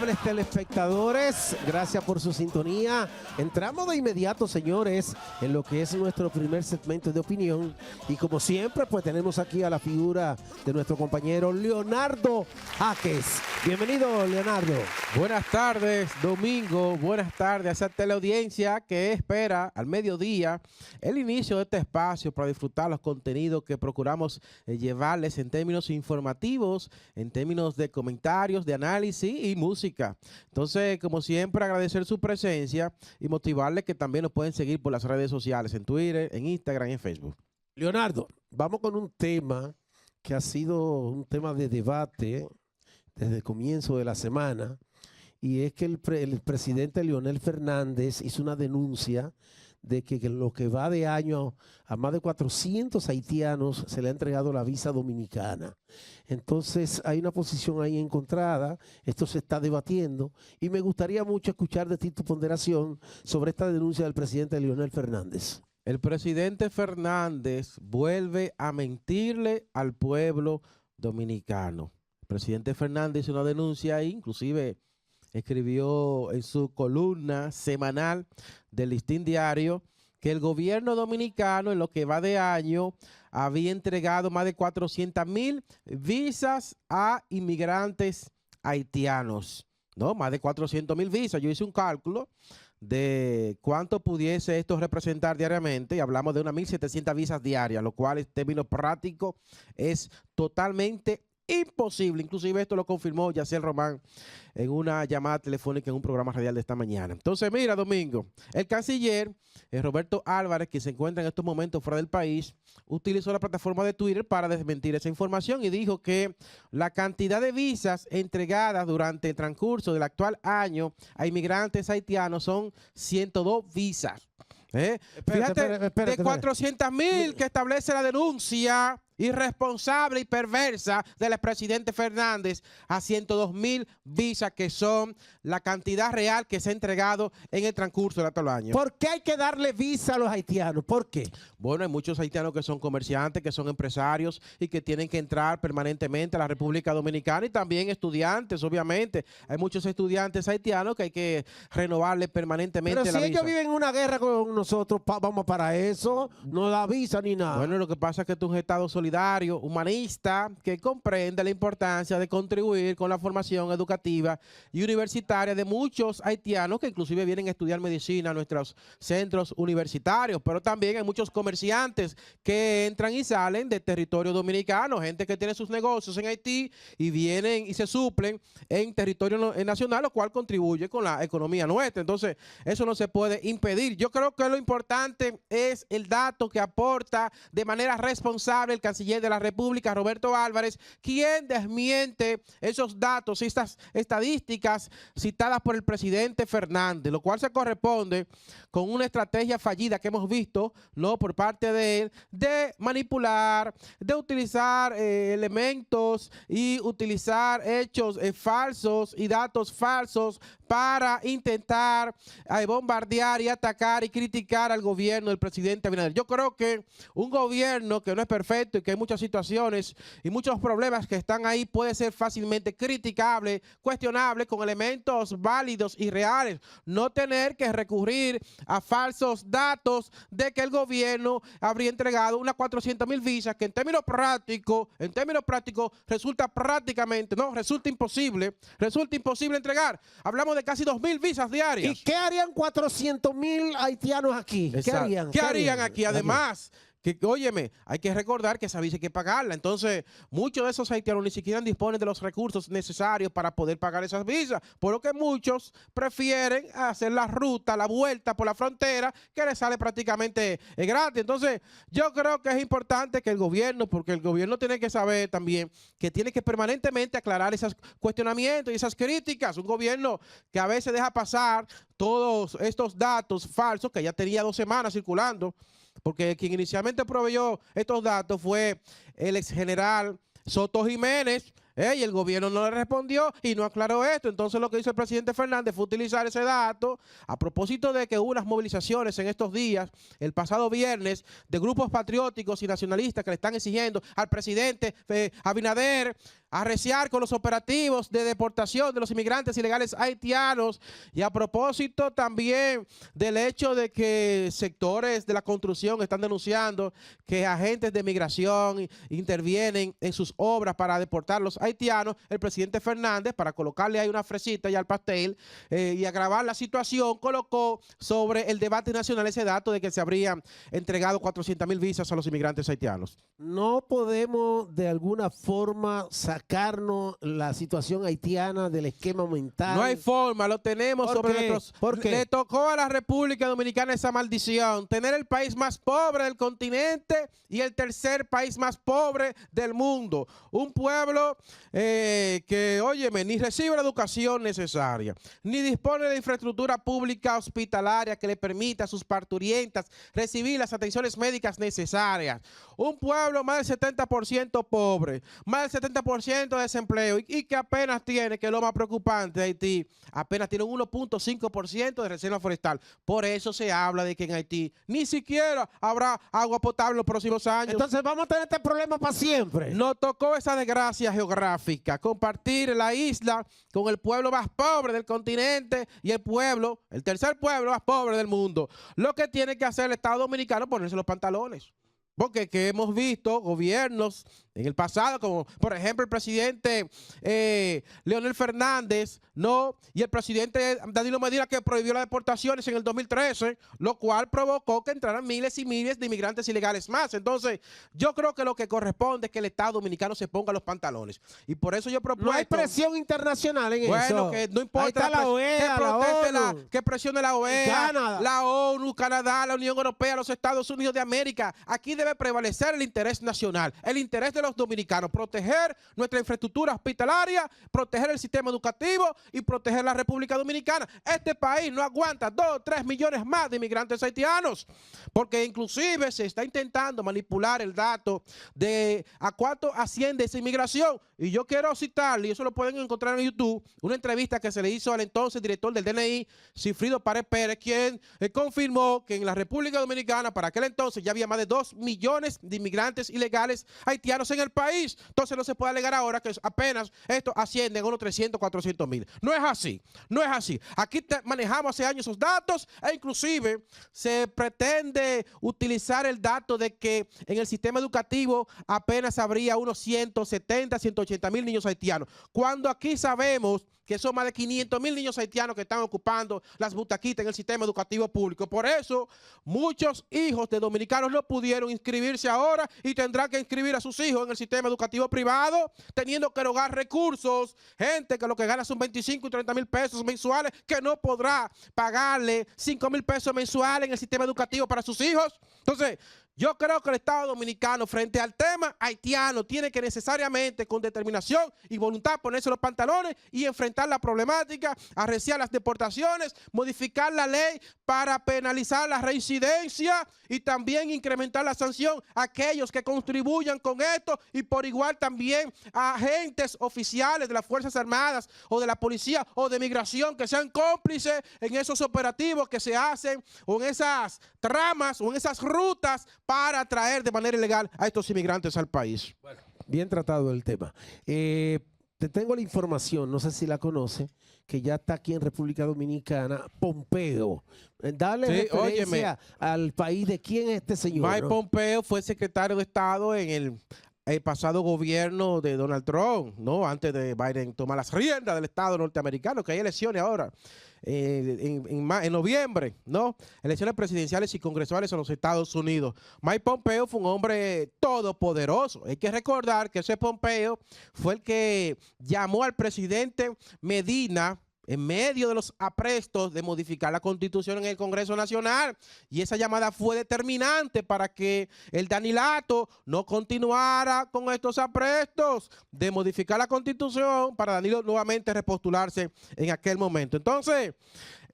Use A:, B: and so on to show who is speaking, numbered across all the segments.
A: Amables telespectadores, gracias por su sintonía. Entramos de inmediato, señores, en lo que es nuestro primer segmento de opinión. Y como siempre, pues tenemos aquí a la figura de nuestro compañero Leonardo Jaques. Bienvenido, Leonardo.
B: Buenas tardes, Domingo. Buenas tardes a esa teleaudiencia que espera al mediodía el inicio de este espacio para disfrutar los contenidos que procuramos llevarles en términos informativos, en términos de comentarios, de análisis y música. Entonces, como siempre, agradecer su presencia y motivarles que también nos pueden seguir por las redes sociales, en Twitter, en Instagram y en Facebook.
A: Leonardo, vamos con un tema que ha sido un tema de debate desde el comienzo de la semana, y es que el presidente Leonel Fernández hizo una denuncia de que en lo que va de año a más de 400 haitianos se le ha entregado la visa dominicana. Entonces hay una posición ahí encontrada, esto se está debatiendo y me gustaría mucho escuchar de ti tu ponderación sobre esta denuncia del presidente Leonel Fernández.
B: El presidente Fernández vuelve a mentirle al pueblo dominicano. El presidente Fernández hizo una denuncia ahí, inclusive escribió en su columna semanal del Listín Diario que el gobierno dominicano en lo que va de año había entregado más de 400,000 visas a inmigrantes haitianos, ¿no? Más de 400,000 visas. Yo hice un cálculo de cuánto pudiese esto representar diariamente y hablamos de unas 1.700 visas diarias, lo cual en términos prácticos es totalmente imposible. Inclusive esto lo confirmó Yaciel Román en una llamada telefónica en un programa radial de esta mañana. Entonces, mira, Domingo, el canciller Roberto Álvarez, que se encuentra en estos momentos fuera del país, utilizó la plataforma de Twitter para desmentir esa información y dijo que la cantidad de visas entregadas durante el transcurso del actual año a inmigrantes haitianos son 102 visas. Fíjate, de 400,000 que establece la denuncia irresponsable y perversa del expresidente Fernández a 102,000 visas, que son la cantidad real que se ha entregado en el transcurso del actual año.
A: ¿Por qué hay que darle visa a los haitianos? ¿Por qué?
B: Bueno, hay muchos haitianos que son comerciantes, que son empresarios y que tienen que entrar permanentemente a la República Dominicana, y también estudiantes, obviamente. Hay muchos estudiantes haitianos que hay que renovarles permanentemente la visa.
A: Pero si ellos viven en una guerra con nosotros, vamos para eso, no da visa ni nada.
B: Bueno, lo que pasa es que tú eres un Estado solidario, humanista, que comprende la importancia de contribuir con la formación educativa y universitaria de muchos haitianos que inclusive vienen a estudiar medicina a nuestros centros universitarios, pero también hay muchos comerciantes que entran y salen del territorio dominicano, gente que tiene sus negocios en Haití y vienen y se suplen en territorio nacional, lo cual contribuye con la economía nuestra. Entonces, eso no se puede impedir. Yo creo que lo importante es el dato que aporta de manera responsable el canciller de la República, Roberto Álvarez, quien desmiente esos datos y estas estadísticas citadas por el presidente Fernández, lo cual se corresponde con una estrategia fallida que hemos visto, ¿no?, por parte de él, de manipular, de utilizar elementos y utilizar hechos falsos y datos falsos para intentar bombardear y atacar y criticar al gobierno del presidente Abinader. Yo creo que un gobierno que no es perfecto y que hay muchas situaciones y muchos problemas que están ahí puede ser fácilmente criticable, cuestionable, con elementos válidos y reales. No tener que recurrir a falsos datos de que el gobierno habría entregado unas 400,000 visas, que en términos prácticos resulta imposible entregar. Hablamos de casi 2,000 visas diarias.
A: ¿Y qué harían 400,000 haitianos aquí?
B: Exacto. ¿Qué harían aquí? Además, óyeme, hay que recordar que esa visa hay que pagarla. Entonces, muchos de esos haitianos ni siquiera disponen de los recursos necesarios para poder pagar esas visas, por lo que muchos prefieren hacer la ruta, la vuelta por la frontera, que les sale prácticamente gratis. Entonces, yo creo que es importante que el gobierno, porque el gobierno tiene que saber también que tiene que permanentemente aclarar esos cuestionamientos y esas críticas. Un gobierno que a veces deja pasar todos estos datos falsos, que ya tenía 2 semanas circulando, porque quien inicialmente proveyó estos datos fue el exgeneral Soto Jiménez, Y el gobierno no le respondió y no aclaró esto. Entonces lo que hizo el presidente Fernández fue utilizar ese dato a propósito de que hubo unas movilizaciones en estos días, el pasado viernes, de grupos patrióticos y nacionalistas que le están exigiendo al presidente Abinader arreciar con los operativos de deportación de los inmigrantes ilegales haitianos, y a propósito también del hecho de que sectores de la construcción están denunciando que agentes de migración intervienen en sus obras para deportar a los haitianos. El presidente Fernández, para colocarle ahí una fresita y al pastel y agravar la situación, colocó sobre el debate nacional ese dato de que se habrían entregado 400,000 visas a los inmigrantes haitianos.
A: No podemos de alguna forma sacarnos la situación haitiana del esquema mental.
B: No hay forma, lo tenemos sobre nuestros...
A: ¿Por qué?
B: Le tocó a la República Dominicana esa maldición, tener el país más pobre del continente y el tercer país más pobre del mundo. Un pueblo que, óyeme, ni recibe la educación necesaria, ni dispone de infraestructura pública hospitalaria que le permita a sus parturientas recibir las atenciones médicas necesarias. Un pueblo más del 70% pobre, más del 70% de desempleo y que apenas tiene, que es lo más preocupante de Haití, apenas tiene un 1.5% de reserva forestal. Por eso se habla de que en Haití ni siquiera habrá agua potable en los próximos años.
A: Entonces vamos a tener este problema para siempre.
B: Nos tocó esa desgracia geográfica, compartir la isla con el pueblo más pobre del continente y el tercer pueblo más pobre del mundo. Lo que tiene que hacer el Estado Dominicano es ponerse los pantalones. Porque que hemos visto gobiernos en el pasado, como por ejemplo el presidente Leonel Fernández, ¿no? Y el presidente Danilo Medina, que prohibió las deportaciones en el 2013, lo cual provocó que entraran miles y miles de inmigrantes ilegales más. Entonces, yo creo que lo que corresponde es que el Estado Dominicano se ponga los pantalones. Y por eso yo propongo...
A: No hay presión internacional en eso.
B: Bueno, que no importa.
A: Ahí está la OEA,
B: que presione la OEA,
A: Canadá,
B: la ONU, Canadá, la Unión Europea, los Estados Unidos de América. Aquí debe prevalecer el interés nacional, el interés de los dominicanos, proteger nuestra infraestructura hospitalaria, proteger el sistema educativo y proteger la República Dominicana. Este país no aguanta 2 o 3 millones más de inmigrantes haitianos, porque inclusive se está intentando manipular el dato de a cuánto asciende esa inmigración. Y yo quiero citarle, y eso lo pueden encontrar en YouTube, una entrevista que se le hizo al entonces director del DNI, Cifrido Pared Pérez, quien confirmó que en la República Dominicana para aquel entonces ya había más de 2 millones de inmigrantes ilegales haitianos en el país. Entonces no se puede alegar ahora que apenas esto asciende a unos 300, 400 mil. No es así, no es así. Aquí manejamos hace años esos datos e inclusive se pretende utilizar el dato de que en el sistema educativo apenas habría unos 170, 180 mil niños haitianos, cuando aquí sabemos que son más de 500,000 niños haitianos que están ocupando las butaquitas en el sistema educativo público. Por eso, muchos hijos de dominicanos no pudieron inscribirse ahora y tendrán que inscribir a sus hijos en el sistema educativo privado, teniendo que erogar recursos, gente que lo que gana son 25 y 30 mil pesos mensuales, que no podrá pagarle 5 mil pesos mensuales en el sistema educativo para sus hijos. Entonces, yo creo que el Estado Dominicano frente al tema haitiano tiene que necesariamente con determinación y voluntad ponerse los pantalones y enfrentar la problemática, arreciar las deportaciones, modificar la ley para penalizar la reincidencia y también incrementar la sanción a aquellos que contribuyan con esto, y por igual también a agentes oficiales de las Fuerzas Armadas o de la Policía o de Migración que sean cómplices en esos operativos que se hacen o en esas tramas o en esas rutas para traer de manera ilegal a estos inmigrantes al país.
A: Bueno, bien tratado el tema. Te tengo la información, no sé si la conoce, que ya está aquí en República Dominicana, Pompeo. Dale referencia al país de quién es este señor.
B: Mike Pompeo fue secretario de Estado en el pasado gobierno de Donald Trump, ¿no? Antes de Biden tomar las riendas del Estado norteamericano, que hay elecciones ahora. En noviembre, ¿no? Elecciones presidenciales y congresuales en los Estados Unidos. Mike Pompeo fue un hombre todopoderoso. Hay que recordar que ese Pompeo fue el que llamó al presidente Medina en medio de los aprestos de modificar la Constitución en el Congreso Nacional, y esa llamada fue determinante para que el Danilato no continuara con estos aprestos de modificar la Constitución para Danilo nuevamente repostularse en aquel momento. Entonces,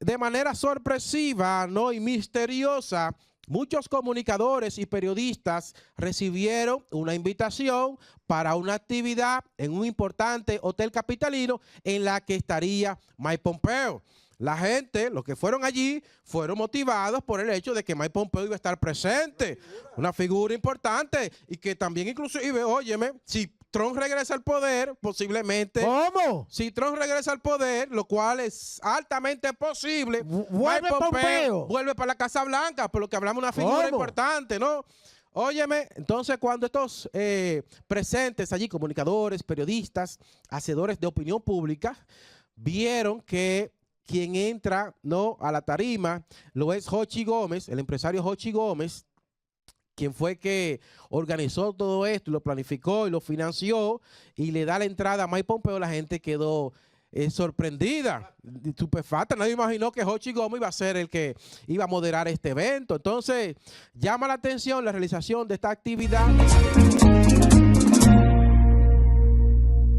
B: de manera sorpresiva, ¿no?, y misteriosa, muchos comunicadores y periodistas recibieron una invitación para una actividad en un importante hotel capitalino en la que estaría Mike Pompeo. La gente, los que fueron allí, fueron motivados por el hecho de que Mike Pompeo iba a estar presente, una figura importante, y que también inclusive, óyeme, si Trump regresa al poder, posiblemente...
A: ¿Cómo?
B: Si Trump regresa al poder, lo cual es altamente posible,
A: Vuelve
B: Mike
A: Pompeo.
B: vuelve para la Casa Blanca, por lo que hablamos de una figura
A: ¿Cómo?
B: importante, ¿no? Óyeme, entonces cuando estos presentes allí, comunicadores, periodistas, hacedores de opinión pública, vieron que quien entra, ¿no?, a la tarima lo es Jochi Gómez, el empresario Jochi Gómez, quien fue que organizó todo esto, lo planificó y lo financió, y le da la entrada a Mike Pompeo. La gente quedó sorprendida, estupefacta. Nadie imaginó que Jochi Gómez iba a ser el que iba a moderar este evento. Entonces, llama la atención la realización de esta actividad.